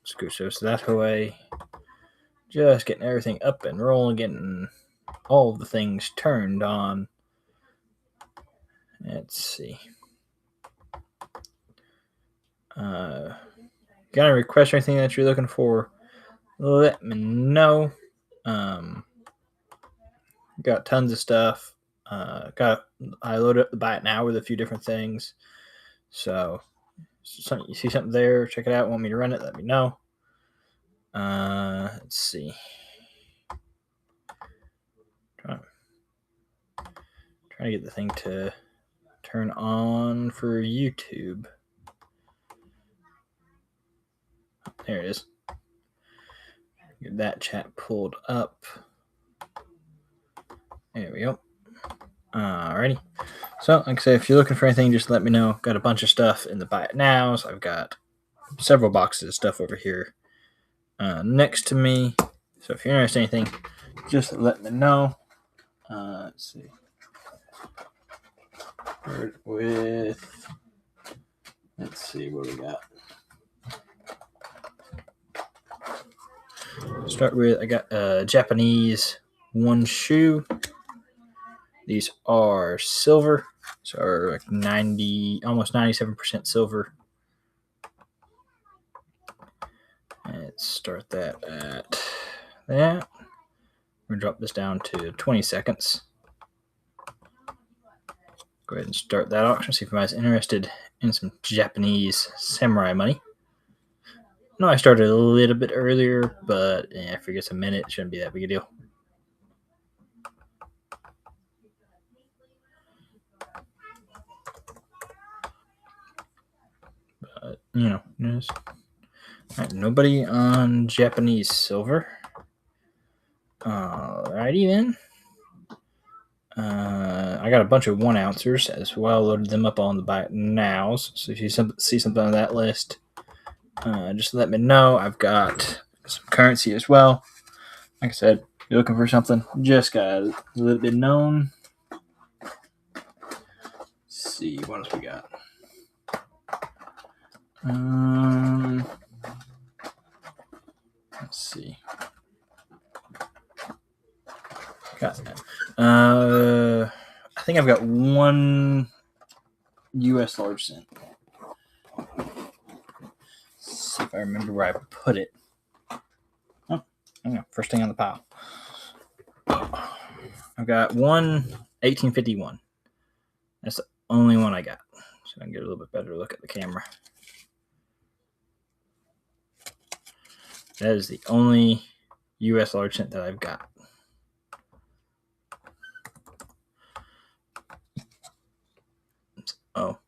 So that way, just getting everything up and rolling, getting all the things turned on. Let's see. Got a request or anything that you're looking for? Let me know. Got tons of stuff. I loaded up the Buy It Now with a few different things. So you see something there, check it out. Want me to run it? Let me know. Let's see. Trying to get the thing to turn on for YouTube. There it is. Get that chat pulled up. There we go. Alrighty. So, like I say, if you're looking for anything, just let me know. Got a bunch of stuff in the Buy It Nows. I've got several boxes of stuff over here next to me. So if you're interested in anything, just let me know. Let's see. Let's see what we got. Start with, I got Japanese one shoe. These are silver, so are like 90, almost 97% silver. Let's start that at that. We're going to drop this down to 20 seconds. Go ahead and start that auction, see if anybody's interested in some Japanese samurai money. No, I started a little bit earlier, but if it gets a minute, it shouldn't be that big a deal. But, just, right, nobody on Japanese silver. Alrighty then. I got a bunch of 1 ouncers as well. Loaded them up on the Buy It Nows. So if you see something on that list, just let me know. I've got some currency as well. Like I said, if you're looking for something, just got a little bit known. Let's see what else we got. Let's see. Got that. I think I've got 1 U.S. large cent. Let's see if I remember where I put it. Oh, first thing on the pile. I've got 1851. That's the only one I got. So I can get a little bit better look at the camera. That is the only U.S. large cent that I've got. Oh.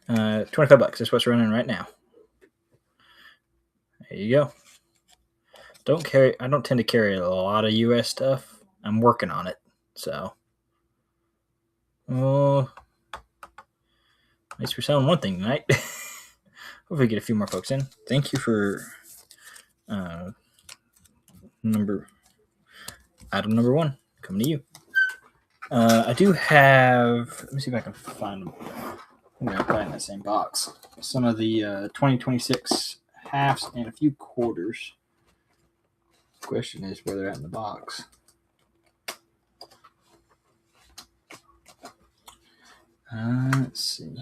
$25. That's what's running right now. There you go. I don't tend to carry a lot of U.S. stuff. I'm working on it. So. At least we're selling one thing tonight. Hopefully get a few more folks in. Thank you for item number 1 coming to you. I do have, let me see if I can find them. I'm going to put in that same box. Some of the 2026 halves and a few quarters. The question is where they're at in the box. Let's see.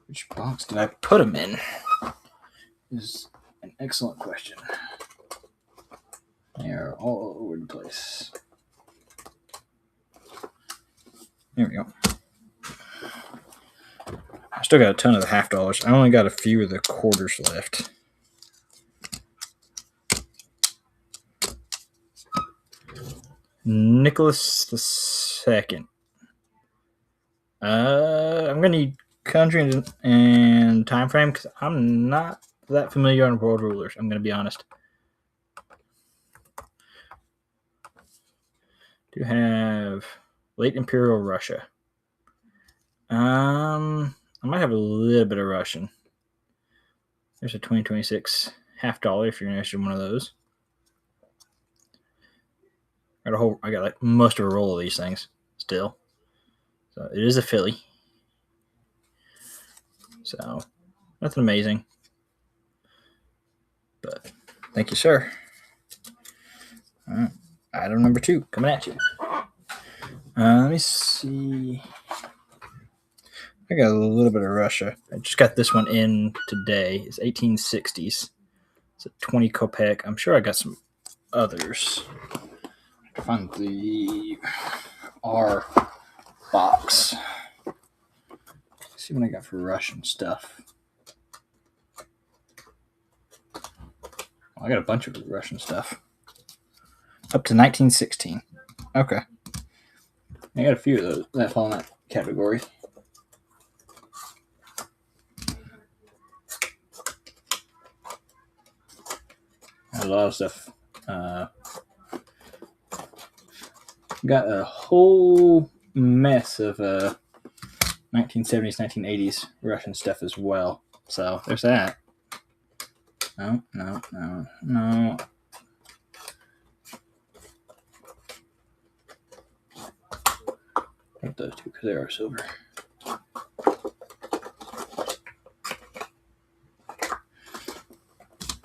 Which box did I put them in? Is an excellent question. They are all over the place. There we go. I still got a ton of the half dollars. I only got a few of the quarters left. Nicholas II. I'm gonna need country and time frame because I'm not that familiar on world rulers. I'm gonna be honest. Do have late Imperial Russia. I might have a little bit of Russian. There's a 2026 half dollar if you're interested in one of those. I got like most of a roll of these things still. So it is a Philly. So Nothing amazing. But thank you, sir. All right. Item number 2 coming at you. Let me see. I got a little bit of Russia. I just got this one in today. It's 1860s. It's a 20 kopeck. I'm sure I got some others. I find the R box. Let's see what I got for Russian stuff. I got a bunch of Russian stuff. Up to 1916. Okay. I got a few of those that fall in that category. A lot of stuff. Got a whole mess of 1970s, 1980s Russian stuff as well. So there's that. No. Put those two because they are silver.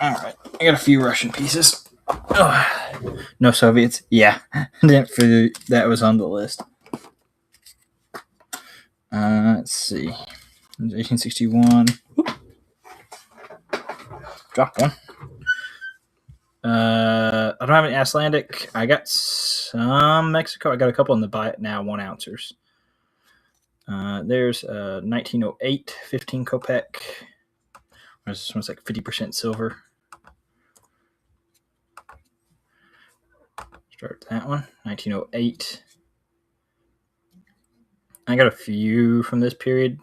All right, I got a few Russian pieces. Oh, no Soviets. Yeah, that was on the list. Let's see. 1861. Drop one. I don't have any Icelandic. I got some Mexico. I got a couple in the buy it now 1 ouncers. There's 1908 15 kopeck. This one's like 50% silver. Start that one. 1908. I got a few from this period.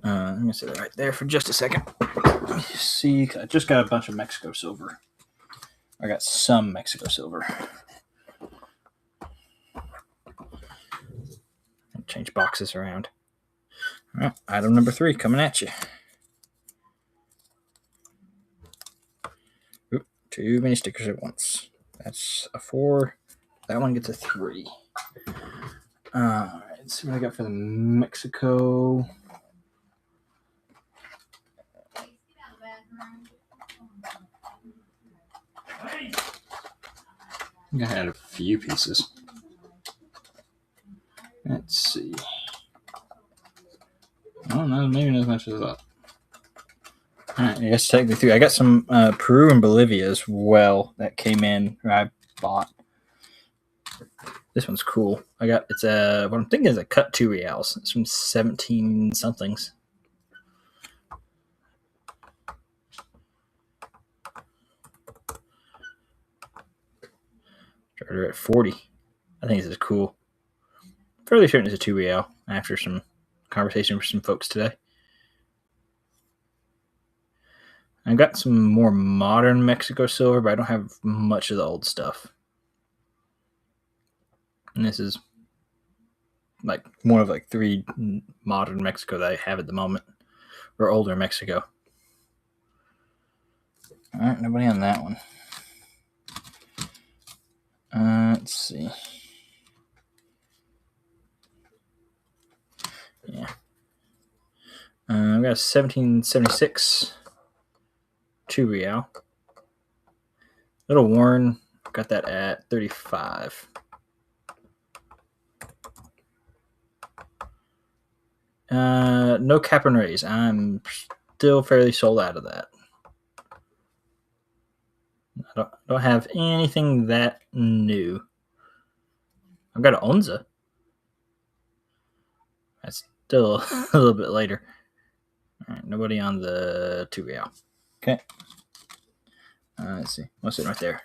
I'm going to set it right there for just a second. Let me see. I just got a bunch of Mexico silver. I got some Mexico silver. Change boxes around. All right, item number 3 coming at you. Oop, too many stickers at once. That's a 4. That one gets a 3. All right, let's see what I got for the Mexico. I think I had a few pieces. Let's see. Oh, no, maybe not as much as I thought. All right, I guess technically 3. I got some Peru and Bolivia as well that came in. I bought. This one's cool. It's what I'm thinking is a cut 2 reals. It's from 17 somethings. Started at 40. I think this is cool. Fairly certain it's a 2 real after some conversation with some folks today. I've got some more modern Mexico silver, but I don't have much of the old stuff. And this is like one of like 3 modern Mexico that I have at the moment, or older Mexico. All right, nobody on that one. Let's see. Yeah. I've got a 1776 2 real. Little worn. Got that at 35. No cap and raise. I'm still fairly sold out of that. I don't have anything that new. I've got an Onza. That's still a little bit later. All right, nobody on the 2 real. Okay. Let's see. What's it right there?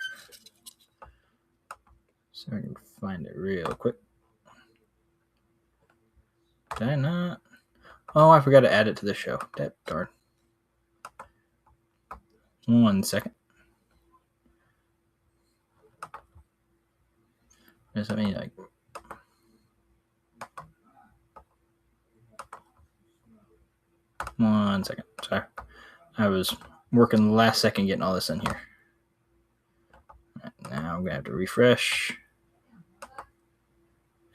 So I can find it real quick. Did I not? Oh, I forgot to add it to the show. That darn. 1 second. Does that mean like? One second. Sorry. I was working the last second getting all this in here. Right, now I'm going to have to refresh.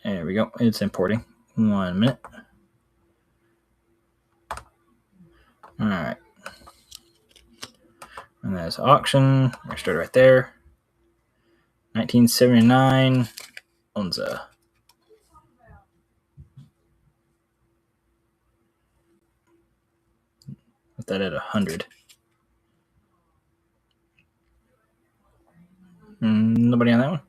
There we go. It's importing. 1 minute. All right. And that's auction. I start right there. 1979 Onza. Put that at 100. Nobody on that one?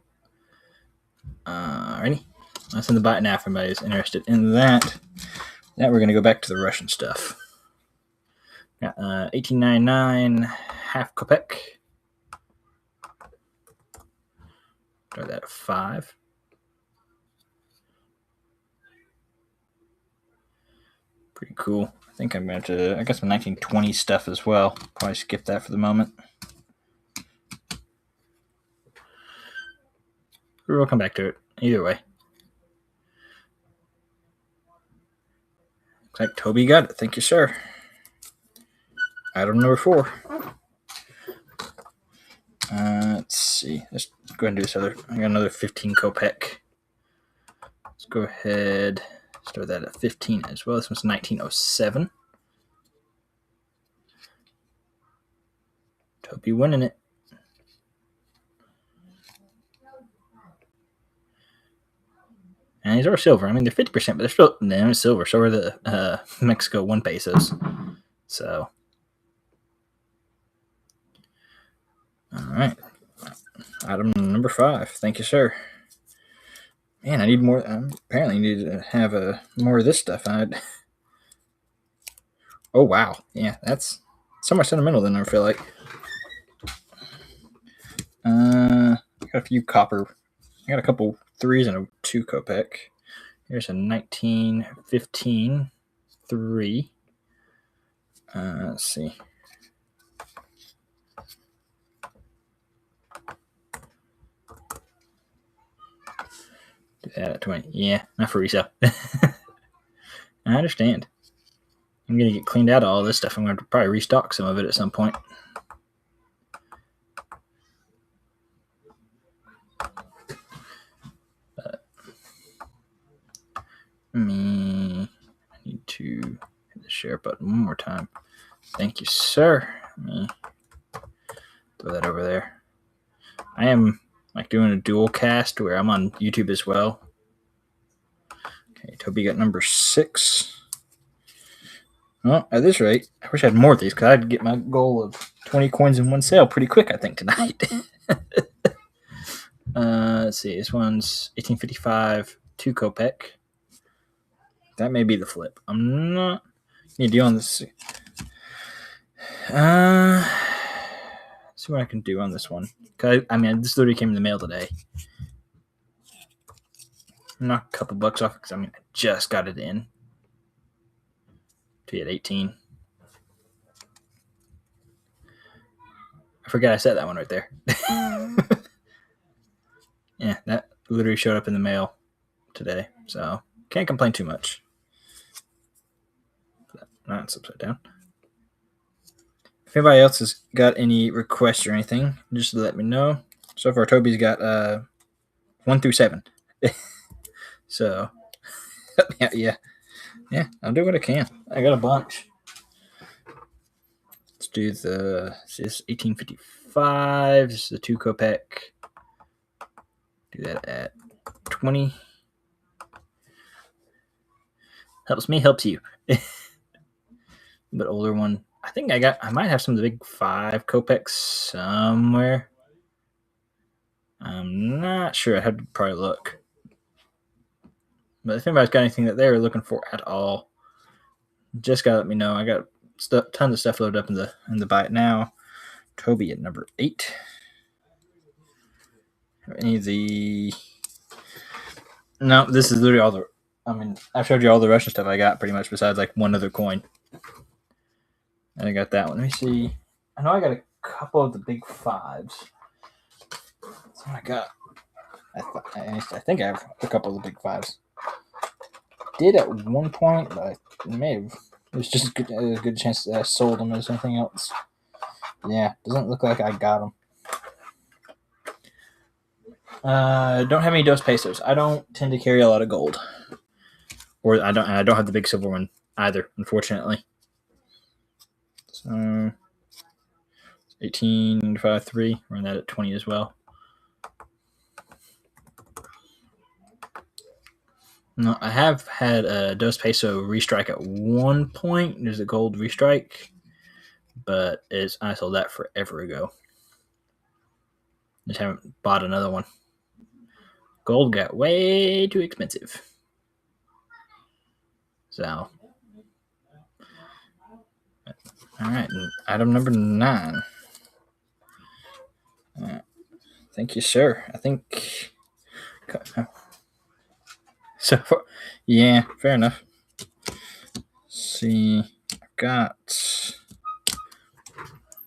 Alrighty. That's in the buy it now if anybody's interested in that. Now we're going to go back to the Russian stuff. Got 1899 half kopek. Start that at 5. Pretty cool. I think I'm going to. I got some 1920 stuff as well. Probably skip that for the moment. We'll come back to it. Either way. Looks like Toby got it. Thank you, sir. Item number 4. Let's see. Let's go ahead and do this other. I got another 15 kopek. Let's go ahead. Start that at 15 as well. This one's 1907. Toby winning it. And these are silver. I mean, they're 50%, but they're still silver. So are the Mexico 1 pesos. So, all right. Item number 5. Thank you, sir. Man, I need more. Apparently, need to have more of this stuff. Oh, wow. Yeah, that's so much sentimental than I feel like. I got a few copper. I got a couple 3s and a 2 kopek. Here's a 1915 3. Let's see. Do that at 20. Yeah, not for resale. I understand. I'm going to get cleaned out of all this stuff. I'm going to probably restock some of it at some point. But I need to hit the share button one more time. Thank you, sir. Let me throw that over there. I am like doing a dual cast where I'm on YouTube as well. Okay, Toby got number 6. Well, at this rate, I wish I had more of these because I'd get my goal of 20 coins in one sale pretty quick, I think, tonight. Let's see. This one's 1855 2 kopek. That may be the flip. I'm not need to do on this. See what I can do on this one. I mean, this literally came in the mail today. Knock a couple bucks off because I just got it in. To get 18. I forgot I said that one right there. Yeah, that literally showed up in the mail today, so can't complain too much. That's upside down. If anybody else has got any requests or anything, just let me know. So far, Toby's got 1 through 7. So, yeah, I'll do what I can. I got a bunch. Let's do this 1855. This is the 2 kopek. Do that at 20. Helps me, helps you. But older one. I think I might have some of the big 5 kopeks somewhere. I'm not sure. I had to probably look. But if anybody's got anything that they're looking for at all, just gotta let me know. I got tons of stuff loaded up in the buy it now. Toby at number 8. Any of the? No, this is literally all the. I showed you all the Russian stuff I got pretty much, besides like one other coin. And I got that one. Let me see. I know I got a couple of the big 5s. That's what I got. I think I have a couple of the big 5s. Did at one point, but I may have. It was just a good chance that I sold them as anything else. Yeah, doesn't look like I got them. Don't have any Dos Pesos. I don't tend to carry a lot of gold, or I don't have the big silver one either, unfortunately. So 18 divided by 3. Run that at 20 as well. No, I have had a Dos Peso restrike at one point. There's a gold restrike, but I sold that forever ago. Just haven't bought another one. Gold got way too expensive. So, all right, item number 9. Thank you, sir. I think. So, yeah, fair enough. Let's see, I've got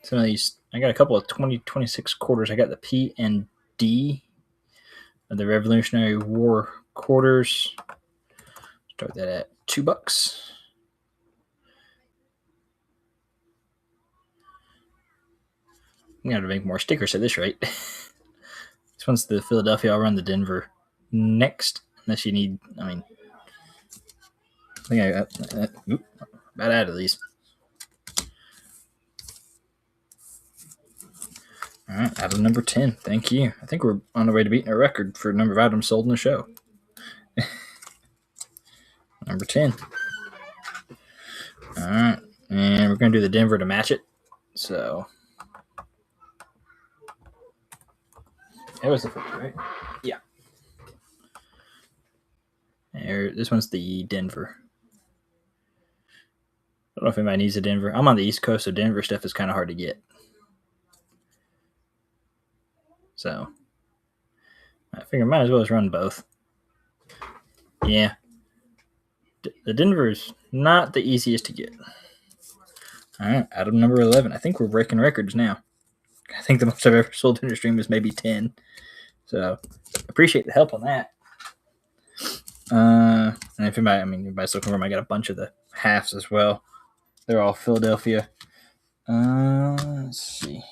some of these. I got a couple of 2026 quarters. I got the P and D of the Revolutionary War quarters. Start that at $2. I'm gonna have to make more stickers at this rate. This one's the Philadelphia. I'll run the Denver next, unless you need. I mean, I think I got about out of these. All right, item number 10. Thank you. I think we're on the way to beating a record for number of items sold in the show. Number 10. All right, and we're going to do the Denver to match it. So, that was the first, right? Yeah. This one's the Denver. I don't know if anybody needs a Denver. I'm on the East Coast, so Denver stuff is kind of hard to get. So, I figure I might as well just run both. Yeah. The Denver's not the easiest to get. All right, item number 11. I think we're breaking records now. I think the most I've ever sold in a stream is maybe 10. So, appreciate the help on that. And if anybody's looking for them, I got a bunch of the halves as well. They're all Philadelphia. Let's see.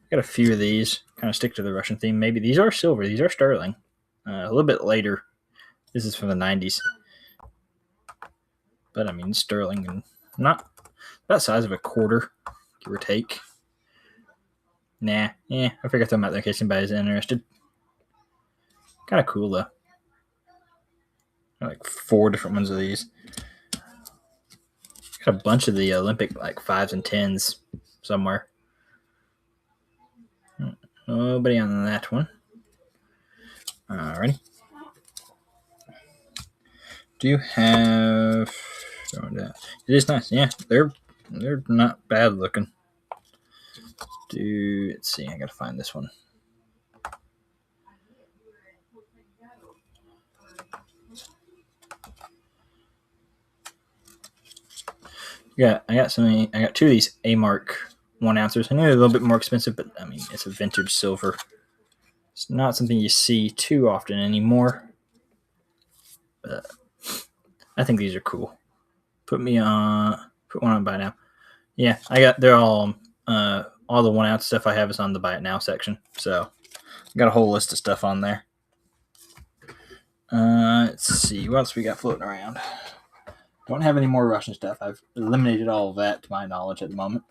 Got a few of these. Kind of stick to the Russian theme. Maybe these are silver. These are sterling. A little bit later. This is from the 90s. But I mean, sterling and not that size of a quarter, give or take. Nah, I figured I'd throw them out there in case anybody's interested. Kind of cool though. Like 4 different ones of these. Got a bunch of the Olympic like 5s and 10s somewhere. Nobody on that one. Alrighty. Do you have? It is nice. Yeah, they're not bad looking. Let's see. I gotta find this one. Yeah, I got 2 of these A-Mark 1 ounces. I know they're a little bit more expensive, but I mean it's a vintage silver. It's not something you see too often anymore. But I think these are cool. Put one on buy now. Yeah, they're all the 1 ounce stuff I have is on the buy it now section. So I got a whole list of stuff on there. Let's see what else we got floating around. Don't have any more Russian stuff. I've eliminated all of that to my knowledge at the moment.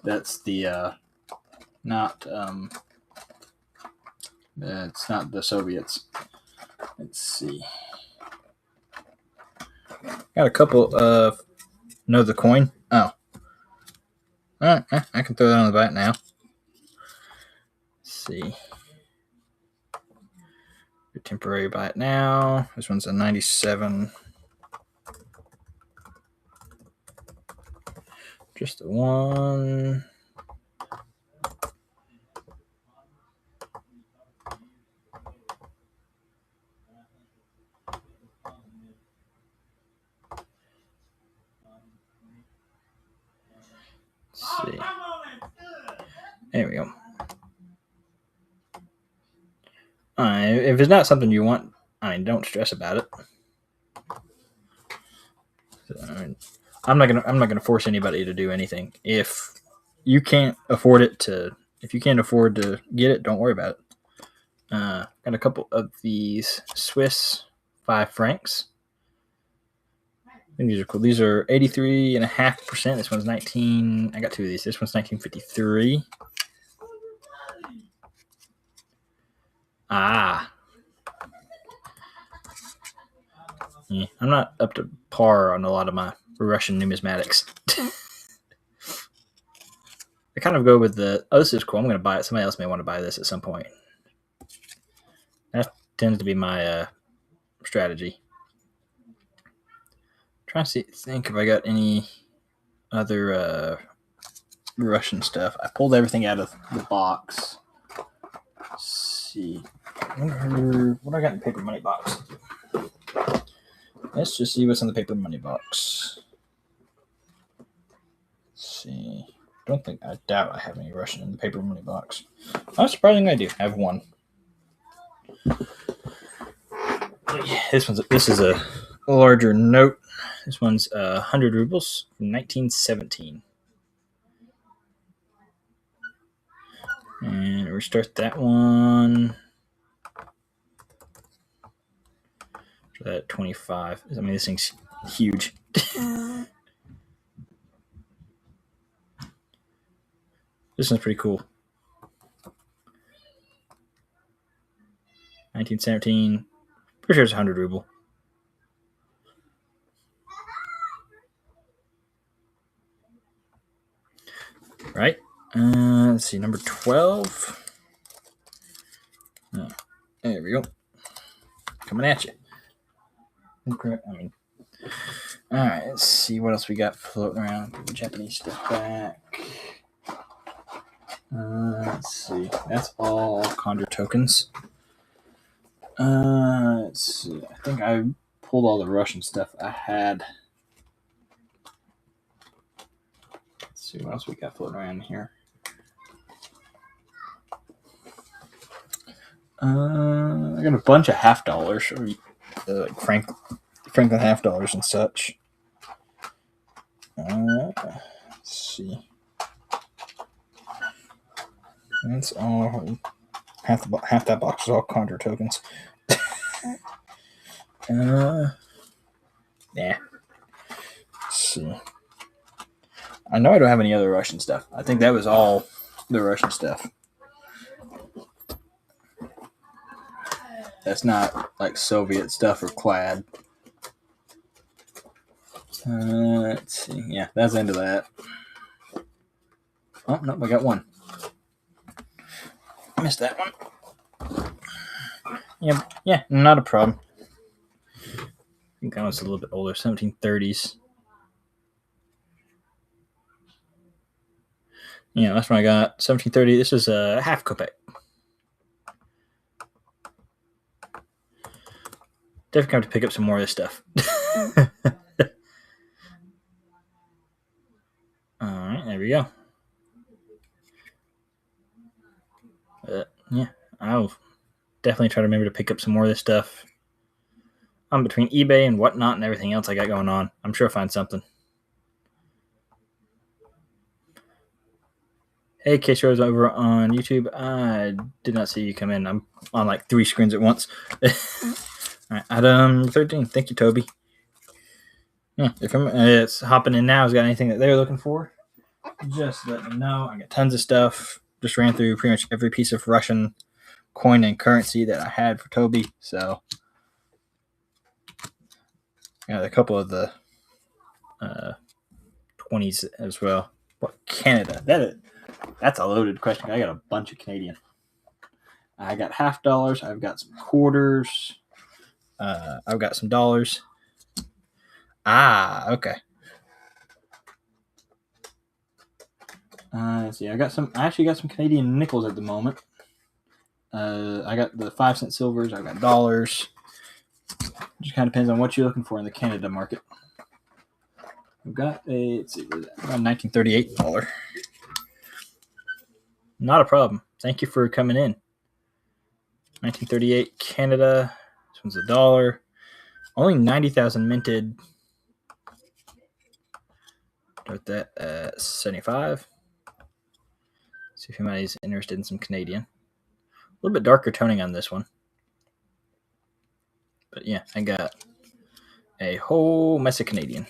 That's the that's not the Soviets. Let's see. Got a couple of Know the Coin. Oh. All right, I can throw that on the back now. Let's see. Your temporary buy it now. This one's a 97. Just the one. Let's see. There we go. If it's not something you want, don't stress about it. I'm not gonna force anybody to do anything. If you can't afford to get it, don't worry about it. Got a couple of these Swiss 5 francs. think these are cool. These are 83.5%. This one's 19. I got two of these. This one's 1953. Ah. Yeah, I'm not up to par on a lot of my Russian numismatics. I kind of go with the, oh, this is cool. I'm going to buy it. Somebody else may want to buy this at some point. That tends to be my strategy. Trying to think if I got any other Russian stuff. I pulled everything out of the box. Let's see. What I got in the paper money box? Let's just see what's in the paper money box. Let's see. I doubt I have any Russian in the paper money box. Not surprising I do have one. This is a larger note. This one's 100 rubles from 1917. And restart that one. That 25. I mean, this thing's huge. This one's pretty cool. 1917. Pretty sure it's 100 ruble. Right. Let's see. Number 12. Oh, there we go. Coming at you. Okay. All right. Let's see what else we got floating around. Put the Japanese stuff back. Let's see. That's all Condor tokens. Let's see. I think I pulled all the Russian stuff I had. Let's see what else we got floating around here. I got a bunch of $50, or like Franklin $50 and such. Let's see. That's all. Half that box is all Condor tokens. Yeah. Let's see. I know I don't have any other Russian stuff. I think that was all the Russian stuff. That's not like Soviet stuff or clad. Let's see. Yeah, that's the end of that. Oh, no, I got one. I missed that one. Yeah, not a problem. I think that was a little bit older, 1730s. Yeah, that's what I got. 1730. This is a half kopeck. Definitely have to pick up some more of this stuff. All right, there we go. Yeah, I'll definitely try to remember to pick up some more of this stuff. Between eBay and whatnot and everything else I got going on, I'm sure I'll find something. Hey, Case Rose over on YouTube. I did not see you come in. I'm on like 3 screens at once. All right, Adam 13. Thank you, Toby. Yeah, if it's hopping in now, has got anything that they're looking for, just let me know. I got tons of stuff. Just ran through pretty much every piece of Russian coin and currency that I had for Toby. So, got a couple of the 20s as well. What, Canada? That's a loaded question. I got a bunch of Canadian. I got $50. I've got some quarters. I've got some dollars. Okay. Let's see. I actually got some Canadian nickels at the moment. I got the 5-cent silvers. I got dollars. Just kind of depends on what you're looking for in the Canada market. I've got a 1938 dollar. Not a problem. Thank you for coming in. 1938 Canada. This one's $1. Only 90,000 minted. Start that at 75. See if anybody's interested in some Canadian. A little bit darker toning on this one. But yeah, I got a whole mess of Canadian.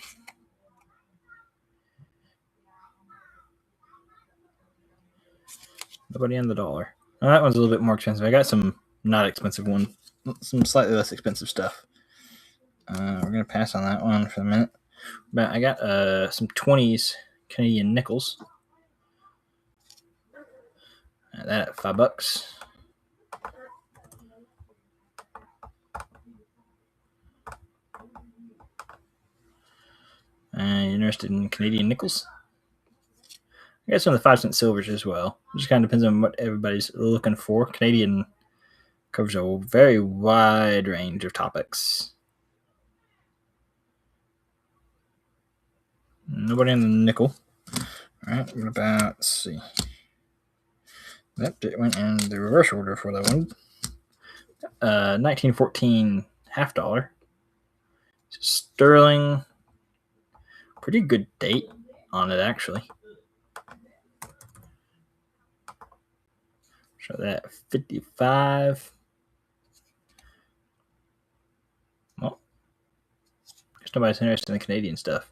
Nobody on the dollar. Well, that one's a little bit more expensive. I got some not expensive one, some slightly less expensive stuff. We're gonna pass on that one for a minute. But I got some 20s Canadian nickels. That at $5. Interested in Canadian nickels? I got some of the 5-cent silvers as well. It just kind of depends on what everybody's looking for. Canadian covers a very wide range of topics. Nobody in the nickel. All right, what about, let's see. That went in the reverse order for that one. 1914 half dollar. Sterling. Pretty good date on it, actually. So that 55. Well, guess nobody's interested in the Canadian stuff.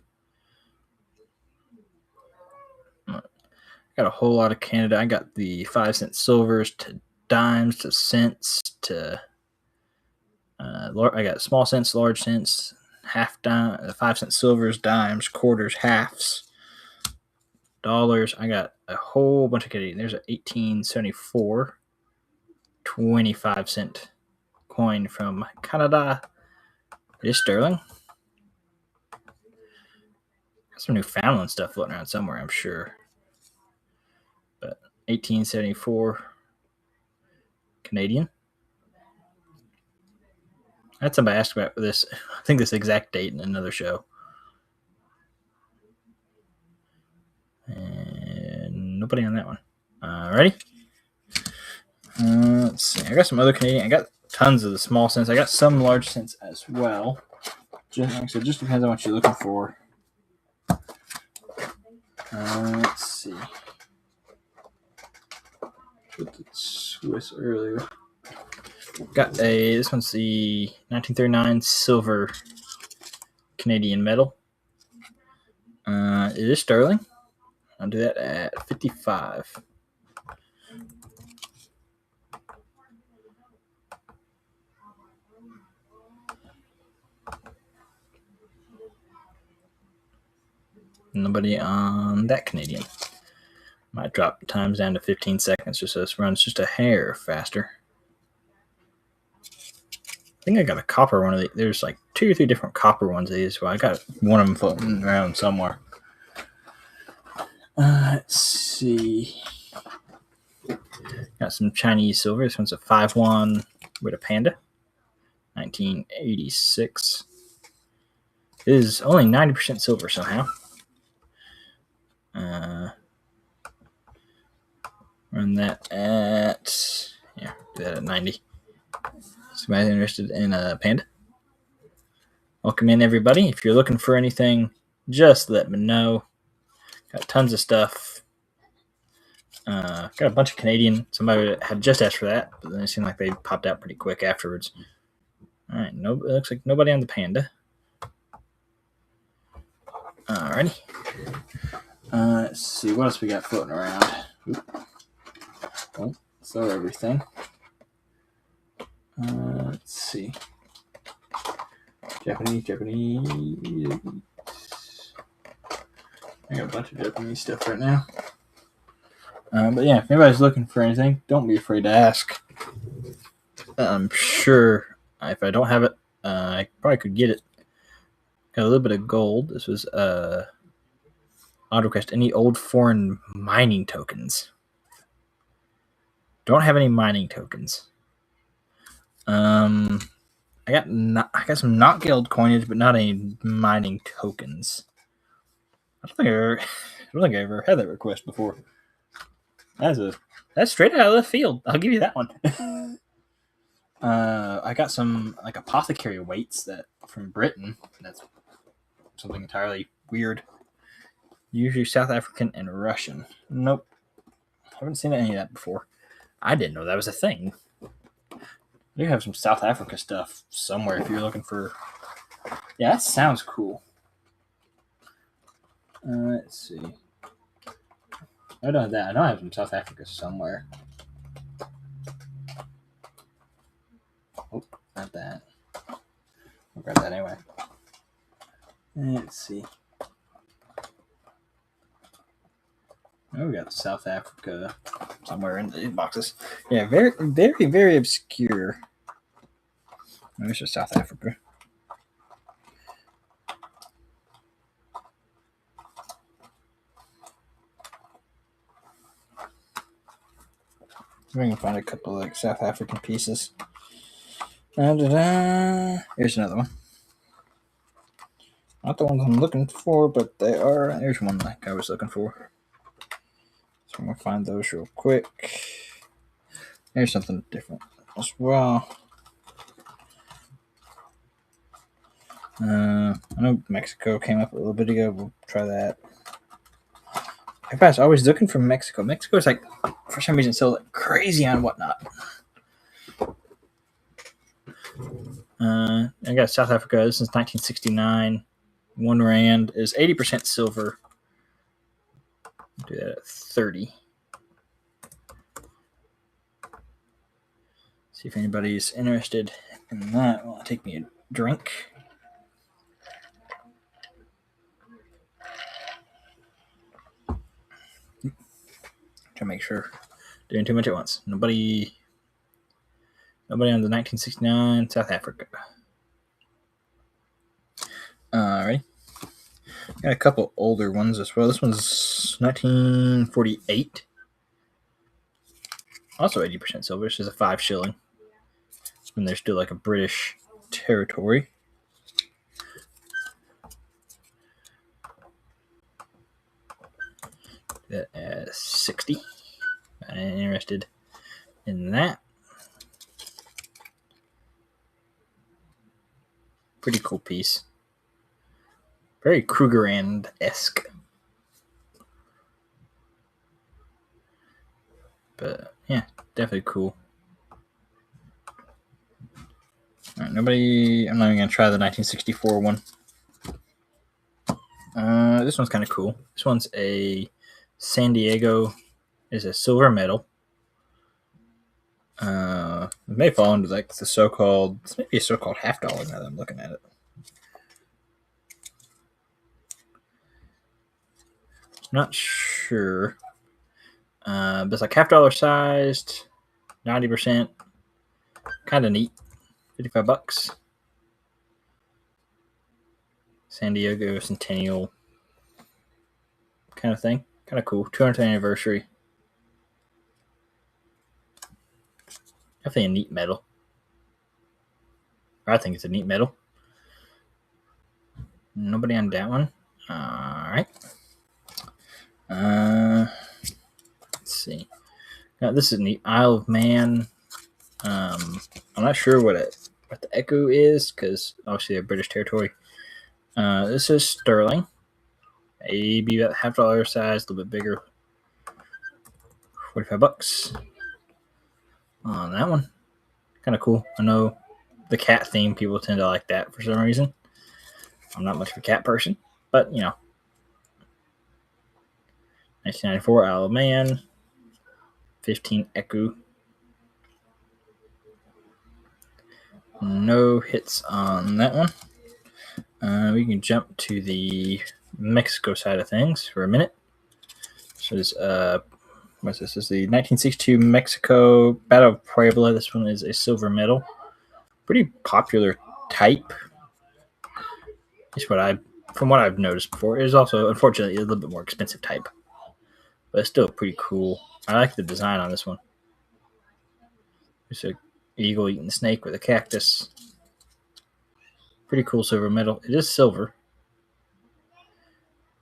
Got a whole lot of Canada. I got the 5-cent silvers to dimes to cents to. I got small cents, large cents, half dime, 5-cent silvers, dimes, quarters, halves, dollars. I got a whole bunch of Canadian. There's an 1874 25-cent coin from Canada. It is sterling. Got some Newfoundland stuff floating around somewhere, I'm sure. But 1874 Canadian. I had somebody ask about this. I think this exact date in another show. And nobody on that one. Ready? Let's see. I got some other Canadian. I got tons of the small cents. I got some large cents as well. Just like I said, just depends on what you're looking for. Let's see. Put the Swiss earlier. Got this one's the 1939 silver Canadian medal. It is sterling. I'll do that at 55. Nobody on that Canadian. Might drop the times down to 15 seconds just so this runs just a hair faster. I think I got a copper one of these. There's like 2 or 3 different copper ones of these. Well, I got one of them floating around somewhere. Let's see. Got some Chinese silver. This one's a 5-1 with a panda. 1986. It is only 90% silver somehow. Run that at, yeah, do that at 90. Somebody interested in a panda? Welcome in, everybody. If you're looking for anything, just let me know. Got tons of stuff. Got a bunch of Canadian. Somebody had just asked for that, but then it seemed like they popped out pretty quick afterwards. All right, it looks like nobody on the panda. Alrighty. Let's see what else we got floating around. Don't throw everything. Let's see. Japanese. I got a bunch of Japanese stuff right now. But yeah, if anybody's looking for anything, don't be afraid to ask. I'm sure if I don't have it, I probably could get it. Got a little bit of gold. This was odd request. Any old foreign mining tokens? Don't have any mining tokens. I got some not guild coinage, but not any mining tokens. I don't think I ever had that request before. That's straight out of left field. I'll give you that one. I got some like apothecary weights that from Britain. That's something entirely weird. Usually South African and Russian. Nope. Haven't seen any of that before. I didn't know that was a thing. You have some South Africa stuff somewhere if you're looking for Yeah, that sounds cool. Let's see. I don't have that. I know I have from South Africa somewhere. Oh, not that. I'll grab that anyway. Let's see. Oh, we got South Africa somewhere in these boxes. Yeah, very, very, very obscure. There's just South Africa. We can find a couple like South African pieces. Here's another one. Not the ones I'm looking for, but they are. There's one like I was looking for. So I'm gonna find those real quick. Here's something different as well. I know Mexico came up a little bit ago. We'll try that. Everybody's always looking for Mexico. Mexico is like, for some reason, still like crazy on whatnot. I got South Africa. This is 1969. 1 rand is 80% silver. Do that at 30. See if anybody's interested in that. Well, take me a drink. To make sure doing too much at once. Nobody on the 1969 South Africa. Ready? Got a couple older ones as well. This one's 1948. Also 80% silver. This is a 5 shilling. And there's still like a British territory. That as 60. I'm interested in that. Pretty cool piece. Very Krugerrand-esque. But yeah, definitely cool. All right, nobody. I'm not even gonna try the 1964 one. This one's kind of cool. This one's a San Diego. Is a silver medal. It may fall into like the so-called. This may be a so-called $half now that I'm looking at it. Not sure. But it's like $half sized, 90%. Kind of neat. $55. San Diego Centennial kind of thing. Kind of cool. 200th anniversary. Definitely a neat medal. I think it's a neat medal. Nobody on that one. All right. Let's see. Now this is neat. Isle of Man. I'm not sure what the Echo is because obviously they're British territory. This is sterling. Maybe about $half size, a little bit bigger. $45 on that one. Kind of cool. I know the cat theme, people tend to like that for some reason. I'm not much of a cat person, but you know. 1994 Isle of Man. 15 Echo. No hits on that one. We can jump to the Mexico side of things for a minute. So this, what's this? This is the 1962 Mexico Battle of Puebla. This one is a silver medal. Pretty popular type. It's from what I've noticed before. It is also, unfortunately, a little bit more expensive type. But it's still pretty cool. I like the design on this one. It's an eagle eating a snake with a cactus. Pretty cool silver medal. It is silver.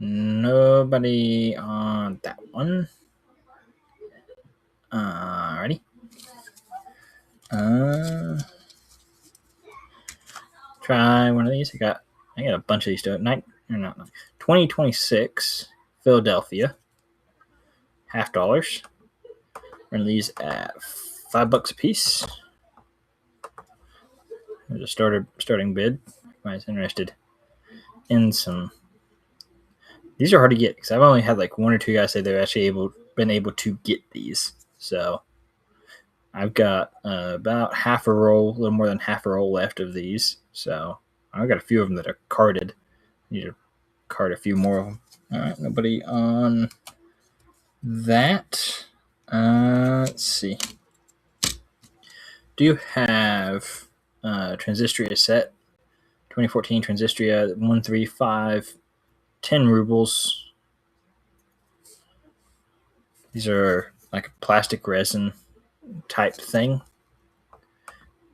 Nobody on that one. Alrighty. Try one of these. I got a bunch of these to it. 2026 Philadelphia. $half. We're gonna these at $5 a piece. There's a starting bid. Everybody's interested. in some. These are hard to get because I've only had like one or two guys say they've actually been able to get these. So I've got about half a roll, a little more than half a roll left of these. So I've got a few of them that are carded. Need to card a few more of them. All right, nobody on that. Let's see. Do you have Transistria set? 2014 Transistria 135, 10 rubles. These are like a plastic resin type thing.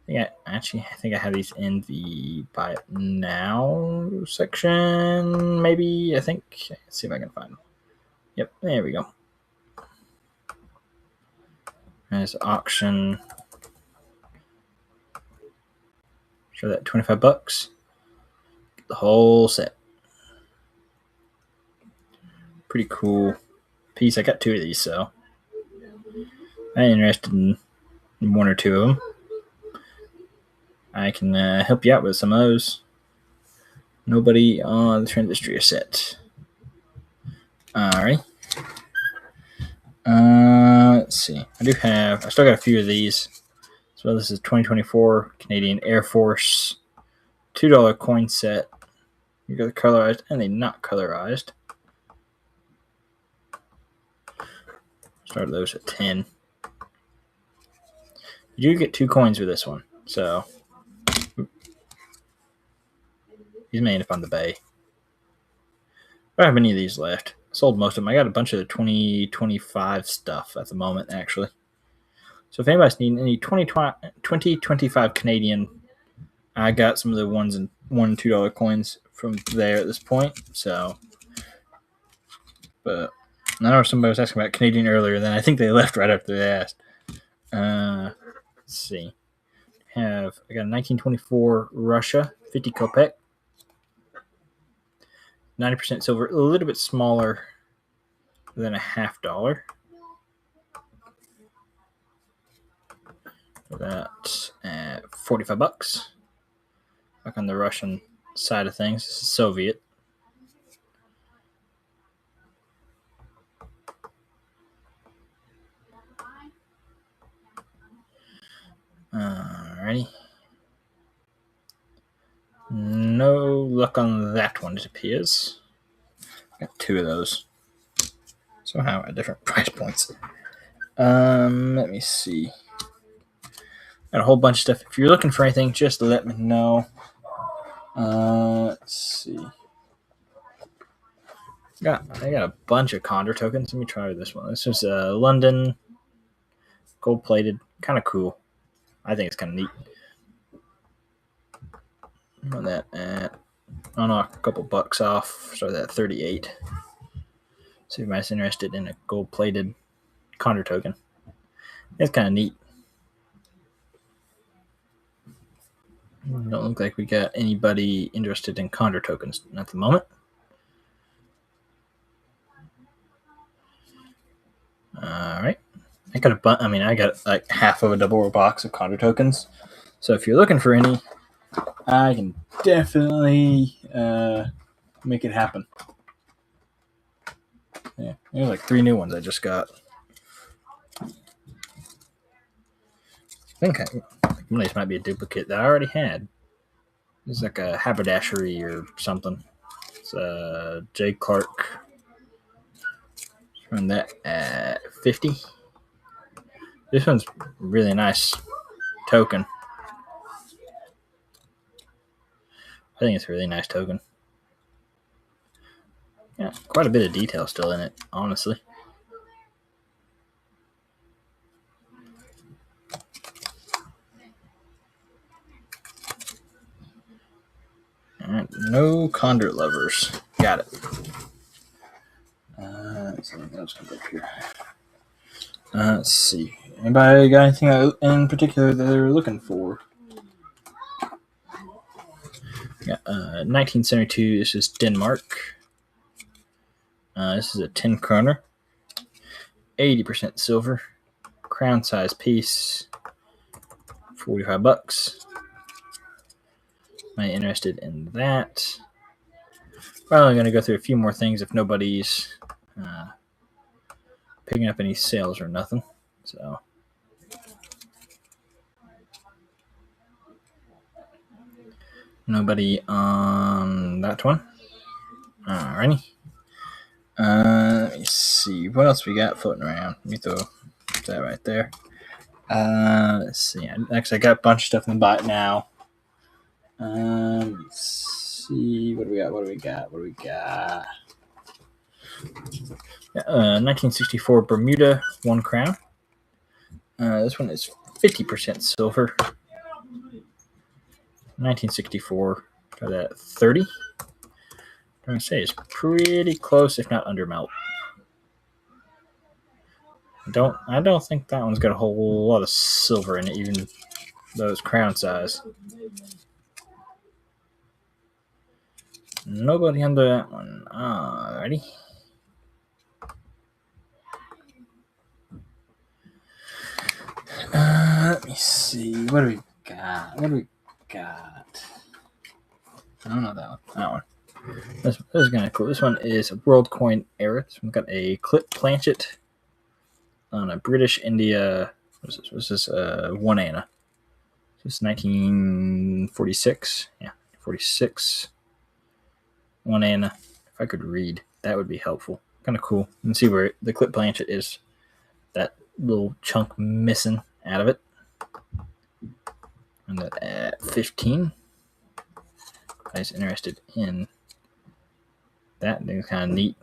I think I have these in the buy it now section. Maybe I think. Let's see if I can find them. Yep, there we go. There's auction. Show that $25. Get the whole set. Pretty cool piece. I got two of these, so I'm interested in one or two of them. I can help you out with some of those. Nobody on the Transistria set. Alright. Let's see. I still got a few of these. So this is 2024 Canadian Air Force $2 coin set. You got the colorized and the not colorized. Start those at 10. You do get 2 coins with this one. So he's made up on the bay. I don't have any of these left. I sold most of them. I got a bunch of the 2025 stuff at the moment, actually. So if anybody's needing any 2025 Canadian, I got some of the $1 and $2 coins from there at this point. So, but I know somebody was asking about Canadian earlier. Then I think they left right after they asked. Let's see. I got a 1924 Russia 50 kopek, 90% silver, a little bit smaller than a $50. That at $45. Back on the Russian side of things, this is Soviet. Alrighty. No luck on that one, it appears. Got 2 of those. Somehow at different price points. Let me see. Got a whole bunch of stuff. If you're looking for anything, just let me know. Let's see. I got a bunch of Condor tokens. Let me try this one. This is London, gold plated, kind of cool. I think it's kind of neat. On that at, I'll knock a couple bucks off. Start at 38. See if anybody's interested in a gold plated Condor token. It's kind of neat. Don't look like we got anybody interested in Condor tokens at the moment. All right. I got like half of a double row box of Condor tokens. So if you're looking for any, I can definitely make it happen. Yeah, there's like 3 new ones I just got. I think one of these might be a duplicate that I already had. It's like a haberdashery or something. It's J. Clark. Run that at 50. This one's really nice token. I think it's a really nice token. Yeah, quite a bit of detail still in it, honestly. All right, no Condor lovers. Got it. Let's go up here. Let's see. Anybody got anything in particular that they're looking for? Yeah, 1972. This is Denmark. This is a 10 kroner. 80% silver. Crown size piece. $45. Am I interested in that? Probably going to go through a few more things if nobody's picking up any sales or nothing. So nobody on that one. Alrighty. Let me see. What else we got floating around? Let me throw that right there. Let's see. Actually, I got a bunch of stuff in the bot now. Let's see. What do we got? 1964 Bermuda 1 crown. This one is 50% silver. 1964. Try that 30. I'm going to say it's pretty close, if not under melt. I don't think that one's got a whole lot of silver in it, even though it's crown size. Nobody under that one. Alrighty. Let me see. What do we got? I don't know that one. That one. This is kind of cool. This one is a World Coin Era. This one's got a clip planchet on a British India. What's this? 1 Anna. This is 1946. Yeah, 46. 1 Anna. If I could read, that would be helpful. Kind of cool. You can see where the clip planchet is. That little chunk missing out of it. And that at 15. I was interested in that. It's kind of neat.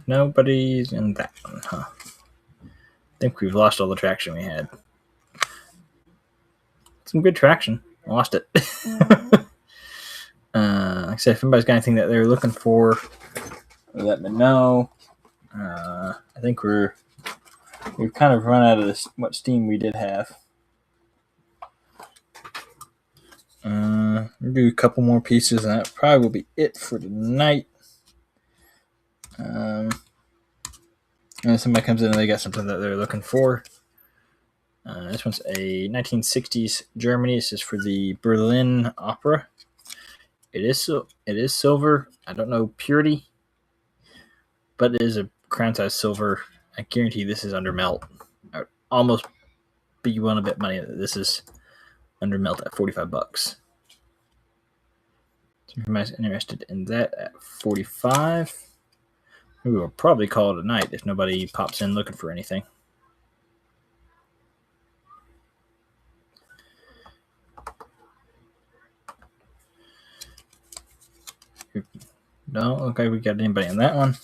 Nobody's in that one, huh? I think we've lost all the traction we had. Some good traction. I lost it. Like I said, if anybody's got anything that they're looking for, let me know. I think we've kind of run out of this what steam we did have. We'll do a couple more pieces, and that probably will be it for tonight. And if somebody comes in and they got something that they're looking for. This one's a 1960s Germany. This is for the Berlin Opera. It is silver. I don't know purity, but it is a crown size silver. I guarantee this is under melt. I would almost be willing to bet money that this is under melt at $45. So if anybody's interested in that at $45, we will probably call it a night if nobody pops in looking for anything. No, okay, we got anybody in that one.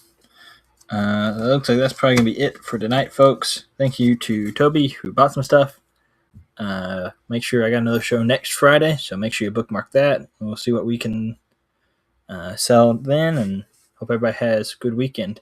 It looks like that's probably going to be it for tonight, folks. Thank you to Toby, who bought some stuff. Make sure I got another show next Friday, so make sure you bookmark that. And we'll see what we can sell then, and hope everybody has a good weekend.